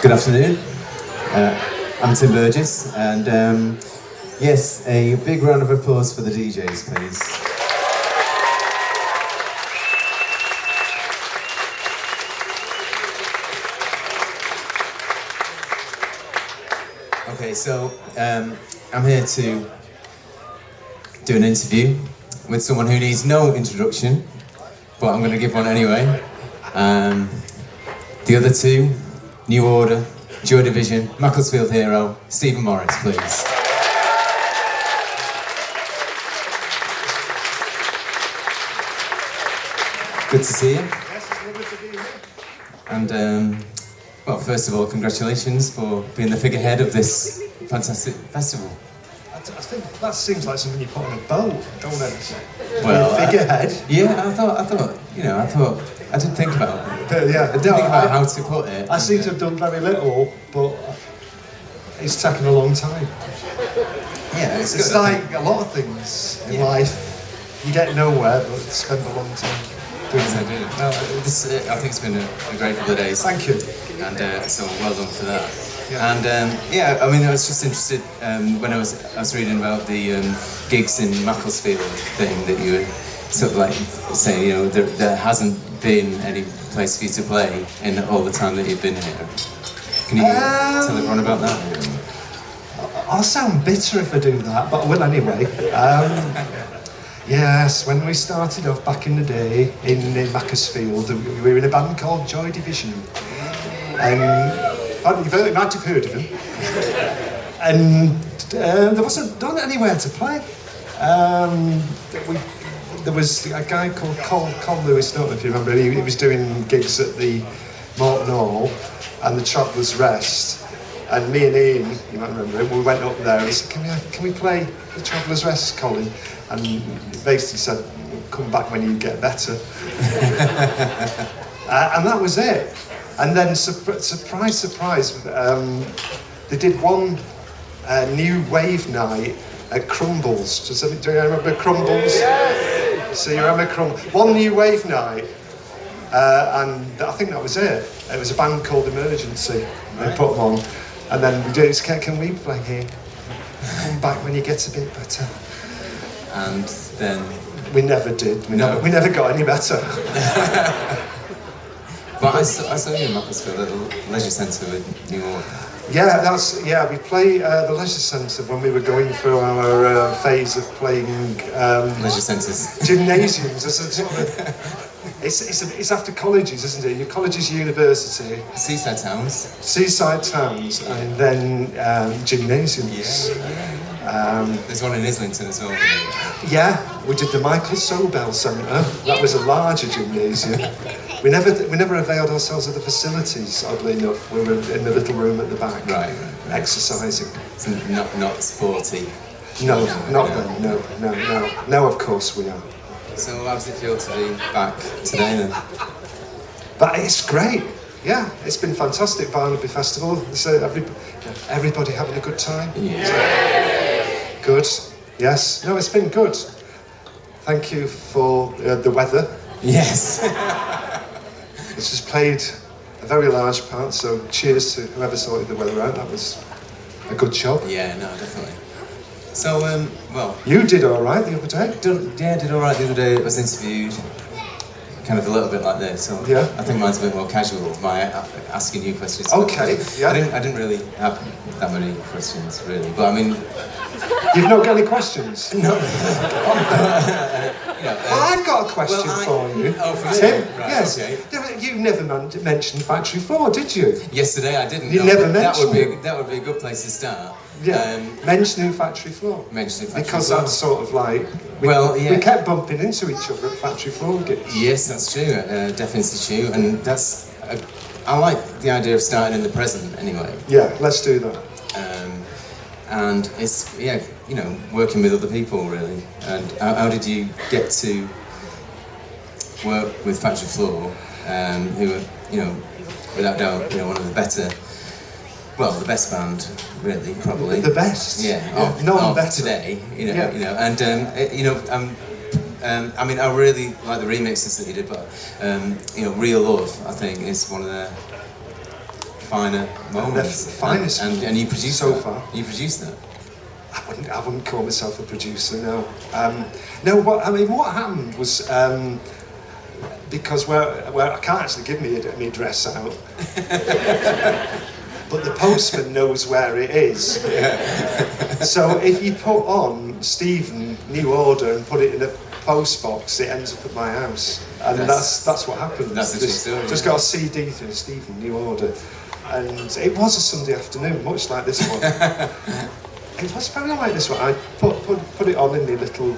Good afternoon, I'm Tim Burgess, and yes, a big round of applause for the DJs, please. Okay, so I'm here to do an interview with someone who needs no introduction, but I'm going to give one anyway. The other two, New Order, Joy Division, Macclesfield hero, Stephen Morris, please. Good to see you. Yes, it's lovely to be here. And, well, first of all, congratulations for being the figurehead of this fantastic festival. I think that seems like something you put on a boat, don't it? Well, figurehead. I thought, you know, I did think about it. Yeah, I did think about how to put it. I seem to have done very little, but it's taken a long time. Yeah, It's good, like a lot of things in life. You get nowhere, but spend a long time doing Yes, I it. do. No, I think it's been a great couple of days. Thank you. And so well done for that. Yeah. And I mean, I was just interested when I was reading about the gigs in Macclesfield thing that you were sort of like saying, you know, there hasn't been any place for you to play in all the time that you've been here. Can you tell everyone about that? I'll sound bitter if I do that, but I will anyway. Yes, when we started off back in the day in Macclesfield, we were in a band called Joy Division. And you might have heard of them. And there wasn't anywhere to play. There was a guy called Con Lewis, I don't know if you remember, he was doing gigs at the Morton Hall and the Traveller's Rest. And me and Ian, you might remember him, we went up there and he said, can we play the Traveller's Rest, Colin? And he basically said, come back when you get better. And that was it. And then, surprise, surprise, they did one new wave night at Crumbles. Do you remember Crumbles? Yes. So you remember Crumbles? One new wave night, and I think that was it. It was a band called Emergency. They put them on. And then we did, can we play here? Come back when you get a bit better. And then... We never did. We never got any better. But I saw you in Macclesfield at the Leisure Centre with New Order. Yeah, we play the Leisure Centre when we were going through our phase of playing... Leisure Centres. Gymnasiums. It's after colleges, isn't it? Your colleges, university. Seaside towns. Seaside towns, and then gymnasiums. There's one in Islington as well. Yeah, we did the Michael Sobel Centre. That was a larger gymnasium. We never availed ourselves of the facilities, oddly enough. We were in the little room at the back, right. exercising. So not sporty. No, not then. No, of course we are. So how does it feel to be back today then? But it's great. Yeah, it's been fantastic, Barnaby Festival. So everybody having a good time? Yeah. Good. Yes. No, it's been good. Thank you for the weather. Yes. It's just played a very large part, so cheers to whoever sorted the weather out. That was a good job. Yeah, no, definitely. So, well, You did all right the other day. did all right the other day. I was interviewed, kind of a little bit like this. So Yeah. I think mine's a bit more casual. My asking you questions. Okay, yeah. I didn't really have that many questions, really. But I mean, You've not got any questions? no. Well, I've got a question for you. Oh, for me? Tim? Right, Yes. okay. You never mentioned Factory Floor, did you? Yesterday I didn't. You know, never but that would mentioned be a good place to start. Yeah. Mentioning Factory Floor. Mentioning Factory Because Floor. that's sort of like... We kept bumping into each other at Factory Floor gigs. Yes, that's true. Deaf Institute, and that's. I like the idea of starting in the present anyway. Yeah, let's do that. And it's working with other people really. And how did you get to work with Factory Floor, who are without doubt one of the better, the best band really probably. The best. Yeah. None of better today. I mean, I really like the remixes that you did, but Real Love, I think, is one of the finer moments. The finest. And you produced so that. far. You produced that. I wouldn't call myself a producer, no. No, what happened was because where I can't actually give me address out, but the postman knows where it is. So if you put on Stephen New Order and put it in a post box, it ends up at my house, and that's what happened. That's the true story. Just got a CD through Stephen New Order, and it was a Sunday afternoon, much like this one. It was very like this one. I put it on in the little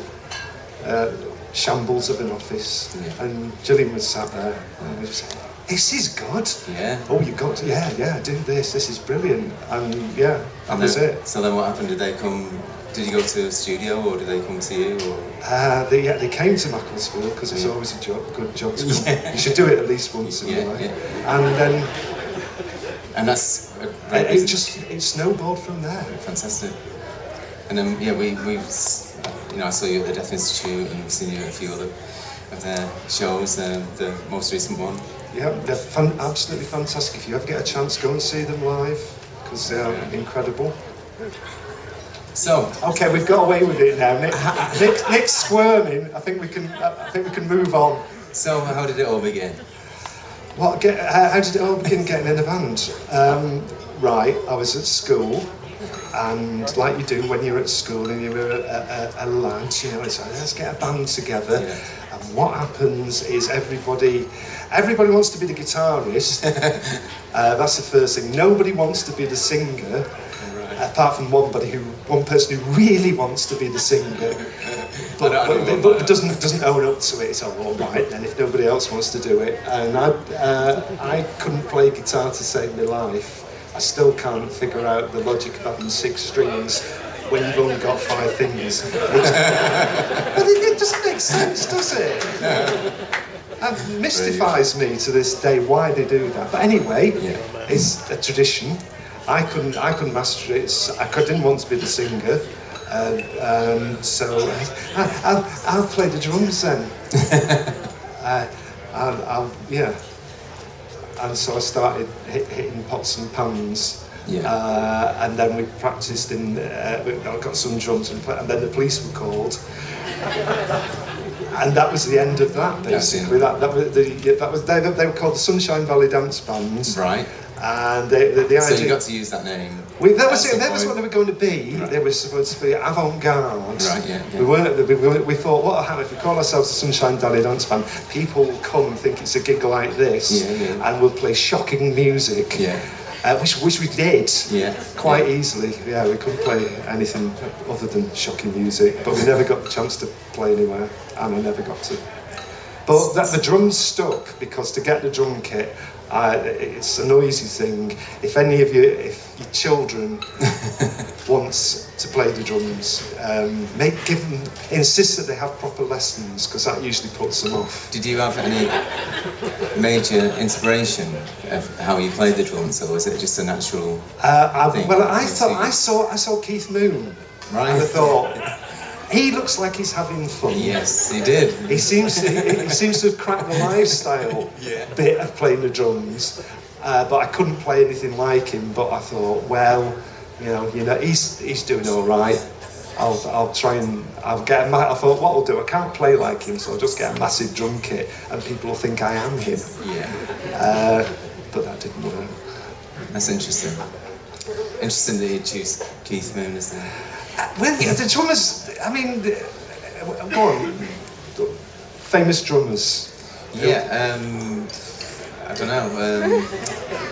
shambles of an office, and Gillian was sat there, and we said, "This is good." Yeah. Oh, you got to, do this. This is brilliant, and that was it. So then, what happened? Did they come? Did you go to a studio, or did they come to you? Or? They came to Macclesfield because it's always a good job to come. You should do it at least once in your life. Yeah. And then. And that's it snowballed from there. Fantastic. And then I saw you at the Deaf Institute and seen you at a few other of their shows. The most recent one. Yeah, they're absolutely fantastic. If you ever get a chance, go and see them live because they are incredible. So okay, we've got away with it now. Nick's squirming. I think we can move on. So how did it all begin? How did it all begin getting in a band? Right, I was at school, and like you do when you're at school and you're a lad, it's like, let's get a band together. Yeah. And what happens is everybody wants to be the guitarist. That's the first thing. Nobody wants to be the singer. Apart from one person who really wants to be the singer, but doesn't own up to it. It's all right then if nobody else wants to do it. And I couldn't play guitar to save my life. I still can't figure out the logic of having 6 strings when you've only got 5 fingers. But it doesn't make sense, does it? It mystifies me to this day why they do that. But anyway, it's a tradition. I couldn't master it. I didn't want to be the singer, so I'll play the drums then. And so I started hitting pots and pans, and then we practiced I got some drums and then the police were called, and that was the end of that basically. They were called the Sunshine Valley Dance Band. Right. And the idea. So you got to use that name. That was what they were going to be. Right. They were supposed to be avant-garde. Right. Yeah. We thought, what will happen if we call ourselves the Sunshine Valley Dance Band? People will come and think it's a gig like this, and we'll play shocking music. Yeah. Which we did quite easily. Yeah, we couldn't play anything other than shocking music, but we never got the chance to play anywhere, and I never got to. But the drums stuck because to get the drum kit, it's a noisy thing. If your children want to play the drums, insist that they have proper lessons because that usually puts them off. Did you have any major inspiration of how you played the drums, or was it just a natural thing? Well, I saw Keith Moon, right? And I thought. He looks like he's having fun. Yes, he did. He seems to have cracked the lifestyle bit of playing the drums, but I couldn't play anything like him. But I thought, well, he's doing all right. I'll try and I thought what I'll do, I can't play like him, so I'll just get a massive drum kit and people will think I am him. Yeah. But that didn't work. That's interesting. Interesting that he'd choose Keith Moon as the... Well, the drummers, I mean, go on. Famous drummers. Yeah, I don't know.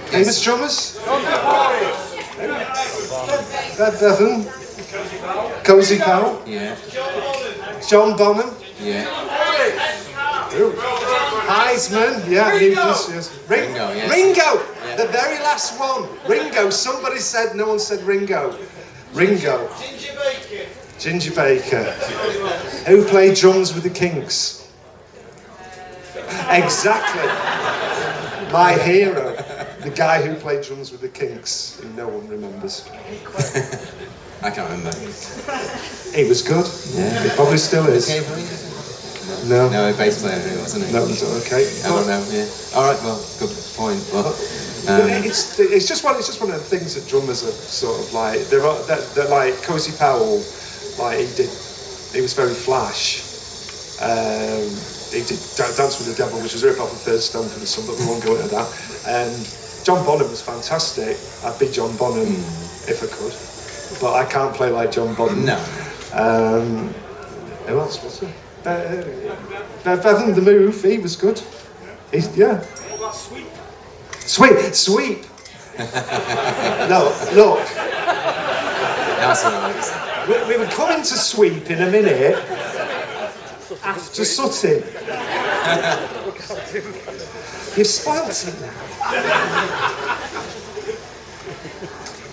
Famous drummers? Bevan? Cozy Powell? Yeah. John Bonham? Yeah. Heisman? Yeah, yes. Ringo, yes. Ringo! Yeah. The very last one. Ringo. Somebody said, no one said Ringo. Ringo. Ginger Baker. Who played drums with the Kinks? Exactly. My hero. The guy who played drums with the Kinks, who no one remembers. I can't remember. He was good. Yeah. He probably still is. No. No, a bass player, wasn't he? No, it's okay. I don't know. Yeah. All right. Well, good point. Well, it's just one of the things that drummers are sort of like. They're like Cozy Powell. Like he was very flash. He did Dance with the Devil, which was a rip off of Third Stone from the Sun, but we won't go into that. And John Bonham was fantastic. I'd be John Bonham if I could, but I can't play like John Bonham. No. Who else was there? Bevan the Move, he was good. Yeah. Sweep. No, look. That's nice. We were coming to Sweep in a minute after Sooty. You've spoilt it now.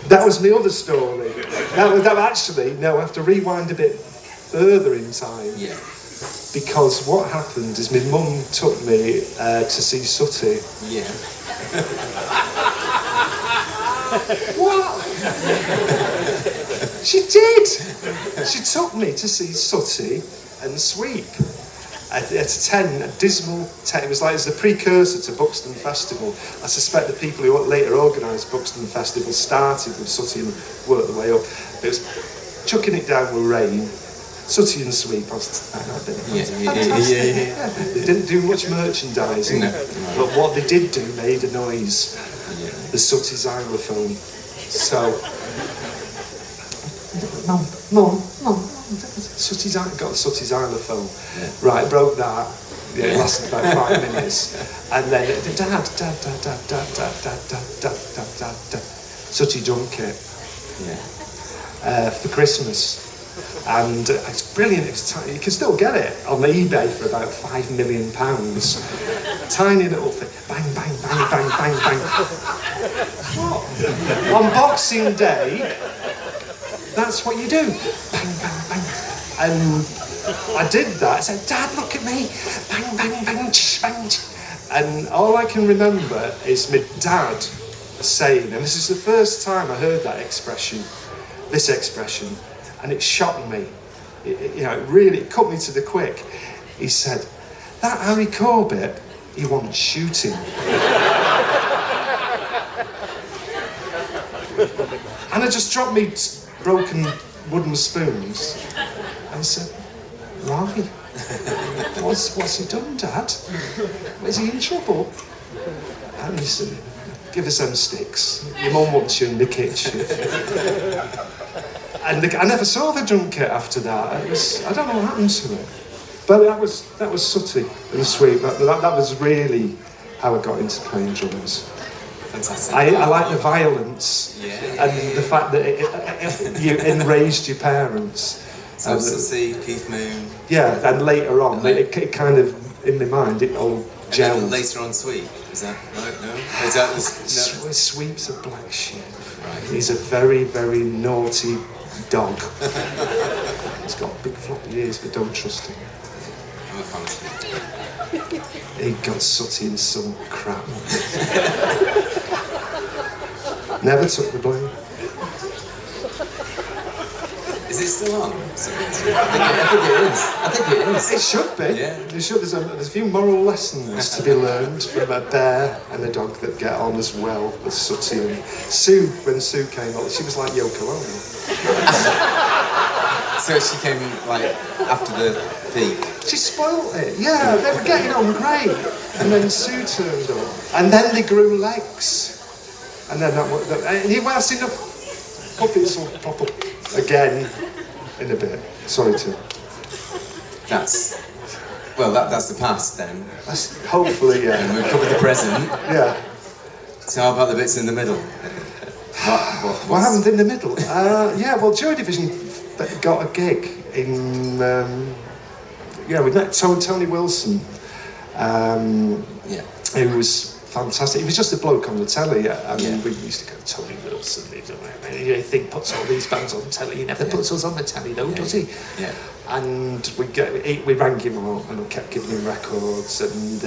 That was my other story. That actually, no, I have to rewind a bit further in time. Yeah. Because what happened is my mum took me to see Sooty. Yeah. What? She did! She took me to see Sooty and Sweep. At a dismal 10, it was the precursor to Buxton Festival. I suspect the people who later organised Buxton Festival started with Sooty and worked their way up. It was chucking it down with rain. Sooty and Sweep, Yeah. They didn't do much merchandising, but what they did do made a noise. Yeah. The Sooty xylophone. So, Mum, Sooty's got a Sooty xylophone. Yeah. Right, broke that. Yeah, it lasted about 5 minutes. And then, dad. Sooty drum kit. Yeah. For Christmas. And it's brilliant. You can still get it on eBay for about £5 million. Tiny little thing. Bang, bang, bang, bang, bang, bang. What? On Boxing Day, that's what you do. Bang, bang, bang. And I did that. I said, Dad, look at me. Bang, bang, bang, bang. And all I can remember is my dad saying, and this is the first time I heard that expression, this expression, and it shocked me. It really cut me to the quick. He said, that Harry Corbett, he wants shooting. And I just dropped me broken wooden spoons. And I said, why? What's he done, Dad? Is he in trouble? And he said, give us them sticks. Your mum wants you in the kitchen. And I never saw the drum kit after that. I don't know what happened to it. But that was Sooty and Sweep. That was really how I got into playing drums. Fantastic. I like the violence and the fact that you enraged your parents. So Sooty, Keith Moon. Yeah, and later on, it kind of, in my mind, it all gelled. And then later on Sweep, is that right? No? Is that no? Sweep's a black sheep. Right. He's a very, very naughty dog. He's got big floppy ears, but don't trust him. I'm a fan of Sweep. He got Sooty in some crap. Never took the blame. Is it still on? I think it is. It should be. Yeah. There's a few moral lessons to be learned from a bear and a dog that get on as well as Sooty and Sue. When Sue came up, she was like Yoko Ono. So she came like after the peak. She spoilt it. Yeah, they were getting on great, and then Sue turned up, and then they grew legs, and then anyway, I've seen the puppets will pop up again in a bit. Sorry, Tim. That's the past then. Hopefully, yeah. And we've covered the present. Yeah. So how about the bits in the middle? What happened in the middle? Joy Division got a gig in. We met Tony Wilson. Who was fantastic. He was just a bloke on the telly. We used to go, Tony Wilson. You think puts all these bands on telly. He never puts us on the telly, though, does he? Yeah. And we rang him out and we kept giving him records. And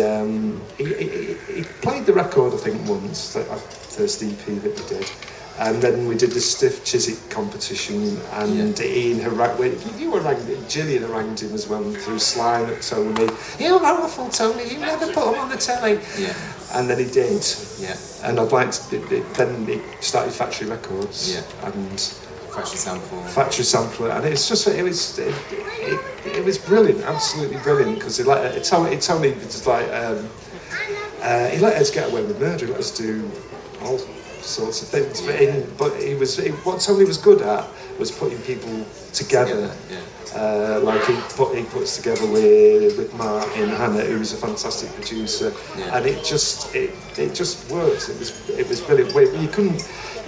he played the record, I think, once, that first EP that we did. And then we did the Stiff Chiswick competition, and Ian Gillian harangued him as well through Slime at Tony. You're awful, Tony, you never put him on the telly. Yeah. And then he did. Yeah. And then he started Factory Records. Yeah. And Factory Sample. And it was brilliant, absolutely brilliant, because Tony was like, he let us get away with murder, he let us do all sorts of things, but what Tony was good at was putting people together. He puts together with Martin Hannah, who was a fantastic producer, and it just worked. It was brilliant. You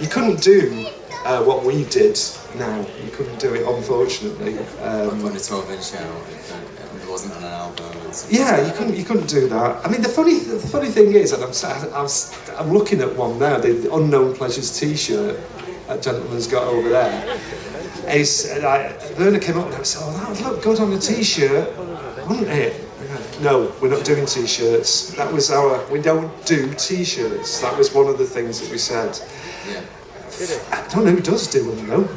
couldn't do what we did now. You couldn't do it, unfortunately. Putting a 12-inch out, it wasn't on an album. You couldn't do that. I mean, the funny thing is, and I'm looking at one now, the Unknown Pleasures T-shirt that gentleman's got over there. Werner came up and I said, "Oh, that would look good on a T-shirt, wouldn't it?" No, we're not doing T-shirts. We don't do T-shirts. That was one of the things that we said. Yeah. I don't know who does do them though.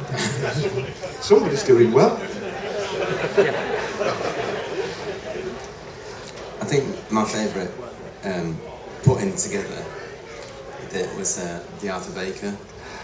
Somebody's doing well. I think my favourite putting together was the Arthur Baker